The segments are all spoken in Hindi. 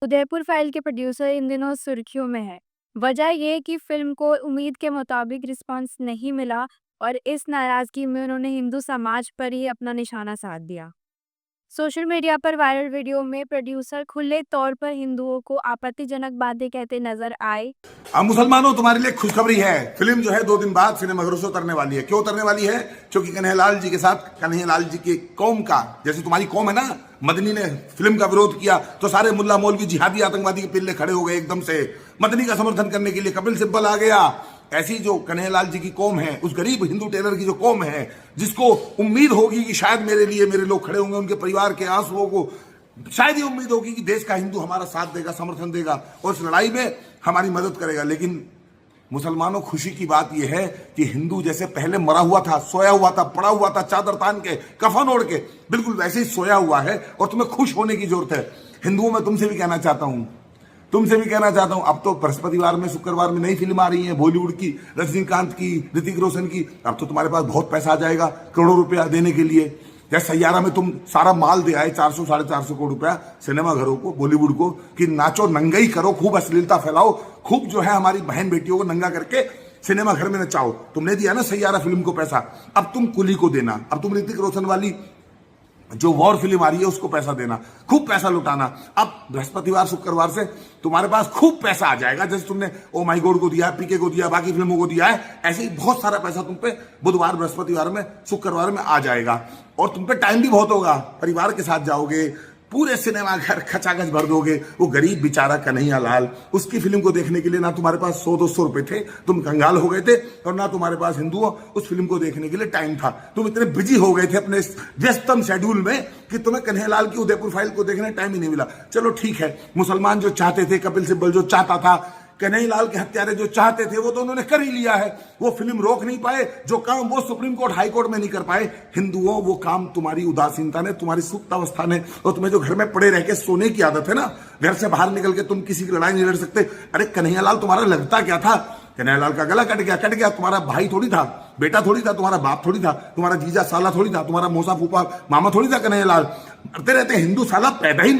उदयपुर फाइल के प्रोड्यूसर इन दिनों सुर्खियों में है। वजह ये कि फिल्म को उम्मीद के मुताबिक रिस्पांस नहीं मिला और इस नाराजगी में उन्होंने हिंदू समाज पर ही अपना निशाना साध दिया। सोशल मीडिया पर वायरल वीडियो में प्रोड्यूसर खुले तौर पर हिंदुओं को आपत्तिजनक बातें कहते नजर आए। अब मुसलमानों, तुम्हारे लिए खुशखबरी है। फिल्म जो है 2 दिन बाद सिनेमाघरों से उतरने वाली है। क्यों उतरने वाली है? क्योंकि कन्हैयालाल जी के साथ, कन्हैयालाल जी की कौम का, जैसे तुम्हारी कौम है ना, मदनी ने फिल्म का विरोध किया तो सारे मुल्ला मौलवी जिहादी आतंकवादी के पिल्ले खड़े हो गए एकदम से। मदनी का समर्थन करने के लिए कपिल सिब्बल आ गया। ऐसी जो कन्हैयालाल जी की कौम है, उस गरीब हिंदू टेलर की जो कौम है, जिसको उम्मीद होगी कि शायद मेरे लिए मेरे लोग खड़े होंगे, उनके परिवार के आंसुओं को शायद ये उम्मीद होगी कि देश का हिंदू हमारा साथ देगा, समर्थन देगा और इस लड़ाई में हमारी मदद करेगा। लेकिन मुसलमानों, खुशी की बात यह है कि हिंदू जैसे पहले मरा हुआ था, सोया हुआ था, पड़ा हुआ था, चादर तान के, कफन ओढ़ के, बिल्कुल वैसे ही सोया हुआ है और तुम्हें खुश होने की जरूरत है। हिंदुओं में तुमसे भी कहना चाहता हूं, अब तो बृहस्पतिवार में, शुक्रवार में नई फिल्म आ रही है बॉलीवुड की, रजनीकांत की, ऋतिक रोशन की। अब तो तुम्हारे पास बहुत पैसा आ जाएगा करोड़ों रुपया देने के लिए। जैसे सैयारा में तुम सारा माल दे आए, 400 साढ़े 400 करोड़ रुपया सिनेमाघरों को, बॉलीवुड को, कि नाचो, नंगाई करो, खूब अश्लीलता फैलाओ, खूब जो है हमारी बहन बेटियों को नंगा करके सिनेमाघर में नचाओ। तुमने दिया ना सैयारा फिल्म को पैसा, अब तुम कुली को देना। अब तुम ऋतिक रोशन वाली जो वॉर फिल्म आ रही है उसको पैसा देना, खूब पैसा लुटाना। अब बृहस्पतिवार शुक्रवार से तुम्हारे पास खूब पैसा आ जाएगा। जैसे तुमने ओ माई गॉड को दिया, पीके को दिया, बाकी फिल्मों को दिया है, ऐसे ही बहुत सारा पैसा तुम पे बुधवार, बृहस्पतिवार में, शुक्रवार में आ जाएगा। और तुम पे टाइम भी बहुत होगा, परिवार के साथ जाओगे, पूरे सिनेमा घर खचाखच भर दोगे। वो गरीब बेचारा कन्हैयालाल, उसकी फिल्म को देखने के लिए ना तुम्हारे पास 100-200 रुपए थे, तुम कंगाल हो गए थे, और ना तुम्हारे पास हिंदुओं उस फिल्म को देखने के लिए टाइम था। तुम इतने बिजी हो गए थे अपने व्यस्तम शेड्यूल में कि तुम्हें कन्हैयालाल की उदयपुर फाइल को देखने टाइम ही नहीं मिला। चलो ठीक है, मुसलमान जो चाहते थे, कपिल सिब्बल जो चाहता था, कन्हैयालाल के हत्यारे जो चाहते थे, वो तो उन्होंने कर ही लिया है। वो फिल्म रोक नहीं पाए, जो काम वो सुप्रीम कोर्ट, हाई कोर्ट में नहीं कर पाए। हिंदुओं, वो काम तुम्हारी उदासीनता ने, तुम्हारी सुप्तावस्था ने, और तुम्हें जो घर में पड़े रह के सोने की आदत है ना, घर से बाहर निकल के तुम किसी की लड़ाई नहीं लड़ सकते। अरे कन्हैयालाल तुम्हारा लगता क्या था? कन्हैयालाल का गला कट गया। तुम्हारा भाई थोड़ी था, बेटा थोड़ी था, तुम्हारा बाप थोड़ी था, तुम्हारा जीजा साला थोड़ी था, तुम्हारा मौसा फूफा मामा थोड़ी था कन्हैयालाल। मरते रहते हिंदू, साला पैदा ही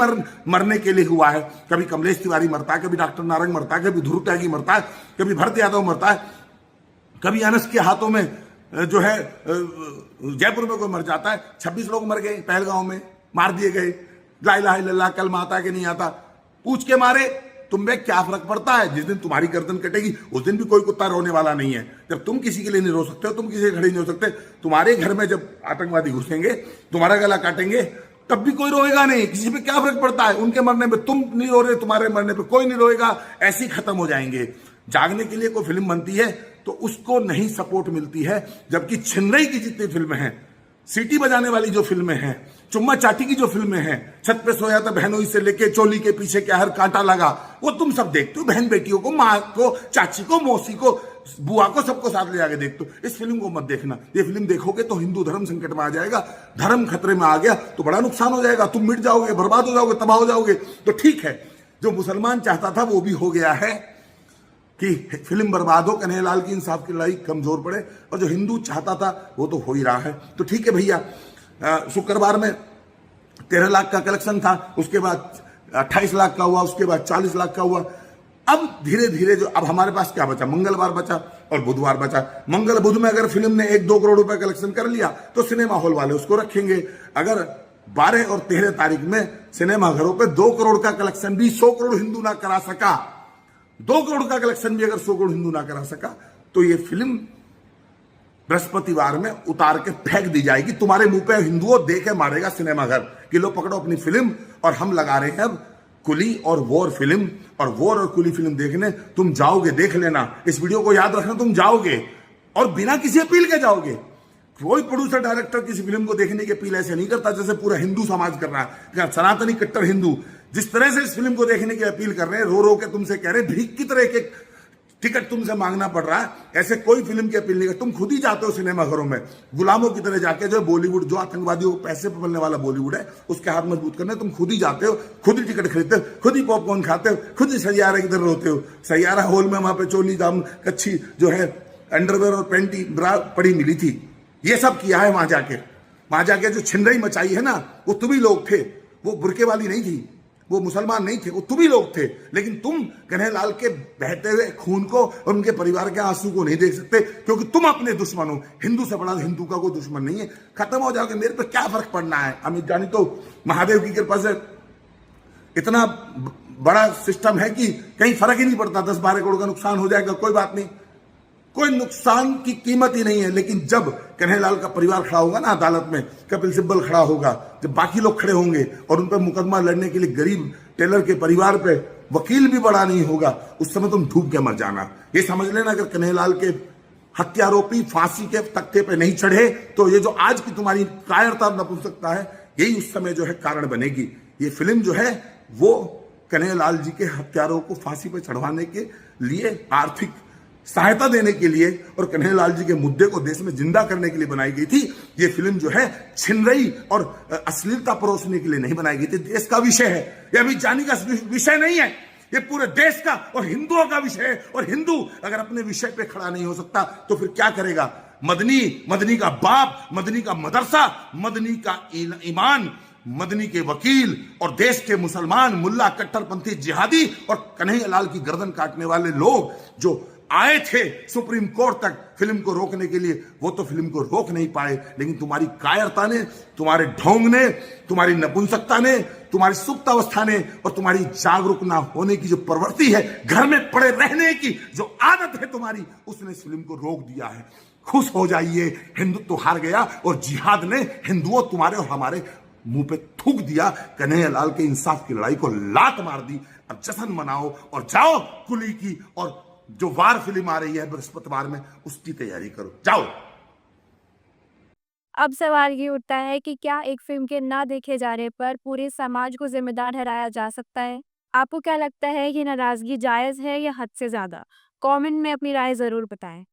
मरने के लिए हुआ है। कभी कमलेश तिवारी मरता है, कभी डॉक्टर नारंग मरता है, कभी ध्रुव त्यागी मरता है, कभी भरत यादव मरता है, कभी अनस के हाथों में जो है जयपुर में कोई मर जाता है। 26 लोग मर गए पहलगांव में, मार दिए गए। ला इलाहा इल्लल्लाह कलमा आता है कि नहीं आता, पूछ के मारे। तुम्हें क्या फर्क पड़ता है? जिस दिन तुम्हारी गर्दन कटेगी उस दिन भी कोई कुत्ता रोने वाला नहीं है। जब तुम किसी के लिए नहीं रो सकते हो, तुम किसी के खड़े नहीं हो सकते, तुम्हारे घर में जब आतंकवादी घुसेंगे, तुम्हारा गला काटेंगे, तब भी कोई रोएगा नहीं। किसी पे क्या फर्क पड़ता है? उनके मरने पे तुम नहीं रो रहे, तुम्हारे मरने पे कोई नहीं रोएगा। ऐसे ही खत्म हो जाएंगे। जागने के लिए कोई फिल्म बनती है तो उसको नहीं सपोर्ट मिलती है, जबकि छिनरई की जितनी फिल्में हैं, सीटी बजाने वाली जो फिल्में हैं, चुम्मा चाटी की जो फिल्में हैं, छत पे सोया था बहनों से लेके चोली के पीछे क्या हर कांटा लगा, वो तुम सब देखते हो। बहन बेटियों को, माँ को, चाची को, मौसी को, बुआ को, सबको साथ ले आके देखते हो। इस फिल्म को मत देखना। ये फिल्म देखोगे तो हिंदू धर्म संकट में आ जाएगा। धर्म खतरे में आ गया तो बड़ा नुकसान हो जाएगा। तुम मिट जाओगे, बर्बाद हो जाओगे, तबाह हो जाओगे। तो ठीक है, जो मुसलमान चाहता था वो भी हो गया है कि फिल्म बर्बाद हो, कन्हैयालाल की इंसाफ की लड़ाई कमजोर पड़े, और जो हिंदू चाहता था वो तो हो ही रहा है। तो ठीक है भैया, शुक्रवार में 13 लाख का कलेक्शन था, उसके बाद 28 लाख का हुआ, उसके बाद 40 लाख का हुआ। अब धीरे धीरे जो, अब हमारे पास क्या बचा? मंगलवार बचा और बुधवार बचा। मंगल बुध में अगर फिल्म ने 1-2 करोड़ रुपए कलेक्शन कर लिया तो सिनेमा हॉल वाले उसको रखेंगे। अगर 12 और 13 तारीख में सिनेमा घरों पे 2 करोड़ का कलेक्शन भी 100 करोड़ हिंदू ना करा सका, 2 करोड़ का कलेक्शन भी अगर 100 करोड़ हिंदू ना करा सका, तो ये फिल्म बृहस्पतिवार में उतार के फेंक दी जाएगी। तुम्हारे मुंह पे हिंदुओं दे के मारेगा सिनेमाघर कि लो पकड़ो अपनी फिल्म, और हम लगा रहे हैं अब कुली और वॉर फिल्म। और वॉर और कुली फिल्म देखने तुम जाओगे, देख लेना, इस वीडियो को याद रखना, तुम जाओगे और बिना किसी अपील के जाओगे। कोई प्रोड्यूसर डायरेक्टर किसी फिल्म को देखने की अपील ऐसे नहीं करता जैसे पूरा हिंदू समाज कर रहा है। सनातनी कट्टर हिंदू जिस तरह से इस फिल्म को देखने की अपील कर रहे हैं, रो रो के तुमसे कह रहे हैं, भीख की तरह के टिकट तुमसे मांगना पड़ रहा है, ऐसे कोई फिल्म की अपील नहीं कर। तुम खुद ही जाते हो सिनेमाघरों में गुलामों की तरह जाके, जो बॉलीवुड, जो आतंकवादियों पैसे पर मिलने वाला बॉलीवुड है, उसके हाथ मजबूत करने तुम खुद ही जाते हो, खुद ही टिकट खरीदते हो, खुद ही पॉपकॉर्न खाते हो, खुद ही सैयारा की तरह रोते हो। सैयारा हॉल में वहां पे चोली दाम कच्छी जो है अंडरवेयर और पैंटी ब्रा पड़ी मिली थी। ये सब किया है वहां जाके जो छिनरई मचाई है ना, वो तुम ही लोग थे। वो बुरके वाली नहीं थी, वो मुसलमान नहीं थे, वो तुम ही लोग थे। लेकिन तुम कन्हैयालाल के बहते हुए खून को और उनके परिवार के आंसू को नहीं देख सकते, क्योंकि तुम अपने दुश्मन हो। हिंदू से बड़ा हिंदू का कोई दुश्मन नहीं है। खत्म हो जाओगे, मेरे पे क्या फर्क पड़ना है। अमित जानी तो महादेव की कृपा से इतना बड़ा सिस्टम है कि कहीं फर्क ही नहीं पड़ता। 10-12 करोड़ का नुकसान हो जाएगा, कोई बात नहीं, कोई नुकसान की कीमत ही नहीं है। लेकिन जब कन्हैयालाल का परिवार खड़ा होगा ना अदालत में, कपिल सिब्बल खड़ा होगा, जब बाकी लोग खड़े होंगे और उन पर मुकदमा लड़ने के लिए गरीब टेलर के परिवार पे वकील भी बड़ा नहीं होगा, उस समय तुम डूब के मर जाना। ये समझ लेना, अगर कन्हैयालाल के हत्यारोपी फांसी के तख्ते पे नहीं चढ़े तो ये जो आज की तुम्हारी कायरता नपुंसकता है, यही उस समय जो है कारण बनेगी। ये फिल्म जो है वो कन्हैयालाल जी के हत्यारों को फांसी पर चढ़वाने के लिए, आर्थिक सहायता देने के लिए और कन्हैयालाल जी के मुद्दे को देश में जिंदा करने के लिए बनाई गई थी। ये फिल्म जो है छिनरई और अश्लीलता परोसने के लिए नहीं बनाई गई थी। देश का विषय है, ये अमित जानी का विषय नहीं है, ये पूरे देश का और हिंदुओं का विषय है। और हिंदू अगर अपने विषय पे खड़ा नहीं हो सकता तो फिर क्या करेगा? मदनी, मदनी का बाप, मदनी का मदरसा, मदनी का ईमान, मदनी के वकील और देश के मुसलमान मुल्ला, कट्टरपंथी जिहादी और कन्हैयालाल की गर्दन काटने वाले लोग जो आए थे सुप्रीम कोर्ट तक फिल्म को रोकने के लिए, वो तो फिल्म को रोक नहीं पाए। लेकिन तुम्हारी कायरता ने, तुम्हारे ढोंग ने, तुम्हारी नपुंसकता ने, तुम्हारी सुप्त अवस्था ने और तुम्हारी जागरूक ना होने की जो प्रवृत्ति है, घर में पड़े रहने की जो आदत है तुम्हारी, उसने इस फिल्म को रोक दिया है। खुश हो जाइए, हिंदुत्व हार गया और जिहाद ने हिंदुओं तुम्हारे और हमारे मुंह पे थूक दिया। कन्हैयालाल के इंसाफ की लड़ाई को लात मार दी। अब जश्न मनाओ और जाओ कुली की और जो वार फिल्म आ रही है बृहस्पतिवार में, उसकी तैयारी करो, जाओ। अब सवाल ये उठता है कि क्या एक फिल्म के ना देखे जाने पर पूरे समाज को जिम्मेदार ठहराया जा सकता है? आपको क्या लगता है, ये नाराजगी जायज है या हद से ज्यादा? कमेंट में अपनी राय जरूर बताएं।